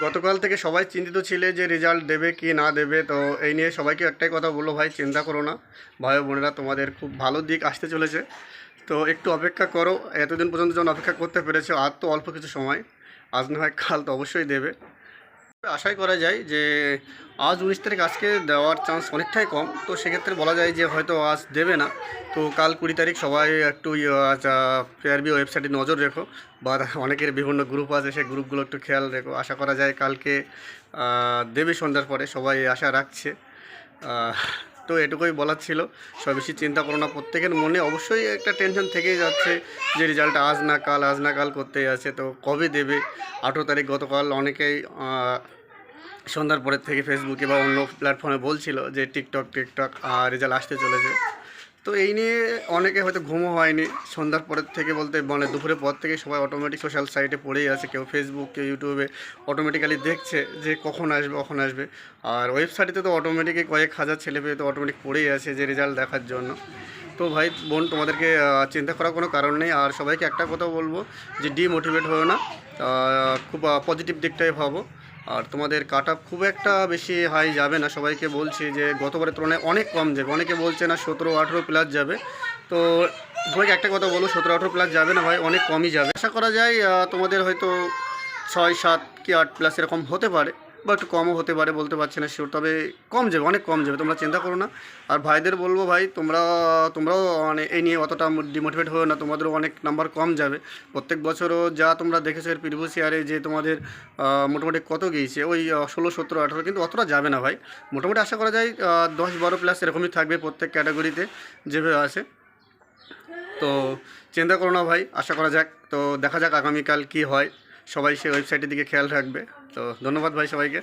গতকাল থেকে সবাই চিন্তিত ছিলে যে রেজাল্ট দেবে কি না দেবে। তো এই নিয়ে সবাইকে একটাই কথা বললো, ভাই চিন্তা করো না, ভাই ও বোনেরা তোমাদের খুব ভালো দিক আসতে চলেছে। তো একটু অপেক্ষা করো, এতদিন পর্যন্ত যখন অপেক্ষা করতে পেরেছো আর তো অল্প কিছু সময়, আজ না হয় কাল তো অবশ্যই দেবে। আশাই করা যায় যে আজ 19 তারিখ, আজকে দেওয়ার চান্স অনেকটাই কম। তো সেক্ষেত্রে বলা যায় যে হয়তো আজ দেবে না, তো কাল 20 তারিখ সবাই একটু পিআরবি ওয়েবসাইটে নজর রেখো, বা অনেকের বিভিন্ন গ্রুপ আছে, সেই গ্রুপগুলো একটু খেয়াল রেখো। আশা করা যায় কালকে দেবে সন্ধ্যার পরে, সবাই আশা রাখছে। আহ, তো এটুকুই বলার ছিল। সব বেশি চিন্তা করো না, প্রত্যেকের মনে অবশ্যই একটা টেনশন থেকেই যাচ্ছে যে রেজাল্ট আজ না কাল, আজ না কাল করতেই আছে। তো কবে দেবে? 18 তারিখ গতকাল অনেকেই সন্ধ্যার পরের থেকে ফেসবুকে বা অন্য প্ল্যাটফর্মে বলছিল যে টিকটক টিকটক রেজাল্ট আসতে চলেছে। তো এই নিয়ে অনেকে হয়তো ঘুমও হয়নি সন্ধ্যার পরের থেকে, বলতে মানে দুপুরের পর থেকে সবাই অটোমেটিক সোশ্যাল সাইটে পড়েই আছে, কেউ ফেসবুক কেউ ইউটিউবে অটোমেটিক্যালি দেখছে যে কখন আসবে কখন আসবে। আর ওয়েবসাইটে তো অটোমেটিকই কয়েক হাজার ছেলে পেয়ে তো অটোমেটিক পড়েই আছে যে রেজাল্ট দেখার জন্য। তো ভাই বোন, তোমাদেরকে চিন্তা করার কোনো কারণ নেই। আর সবাইকে একটা কথা বলবো যে ডিমোটিভেট হও না, খুব পজিটিভ দিকটাই ভাবো। আর তোমাদের কাট আপ খুব একটা বেশি হাই যাবে না, সবাইকে বলছি যে গতবারের তুলনায় অনেক কম যাবে। অনেকে বলছে না 17-18 প্লাস যাবে। তো সবাইকে একটা কথা বলবো, 17-18 প্লাস যাবে না ভাই, অনেক কমই যাবে। আশা করা যায় তোমাদের হয়তো 6-7 কি 8 প্লাস এরকম হতে পারে, বা একটু কমও হতে পারে, বলতে পারছি না শিওর। তবে কম যাবে, অনেক কম যাবে, তোমরা চিন্তা করো না। আর ভাইদের বলবো, ভাই তোমরাও মানে এই নিয়ে অতটা ডিমোটিভেট হও না, তোমাদেরও অনেক নাম্বার কম যাবে। প্রত্যেক বছরও যা তোমরা দেখেছো এর প্রিভিয়াস ইয়ারে যে তোমাদের মোটামুটি কত গিয়েছে, ওই 16, 17, 18, কিন্তু অতটা যাবে না ভাই। মোটামুটি আশা করা যায় 10-12 প্লাস এরকমই থাকবে প্রত্যেক ক্যাটাগরিতে যেভাবে আছে। তো চিন্তা করো না ভাই, আশা করা যাক। তো দেখা যাক আগামীকাল কি হয়। সবাই সেই ওয়েবসাইটের দিকে খেয়াল রাখবে। তো ধন্যবাদ ভাই সবাইকে।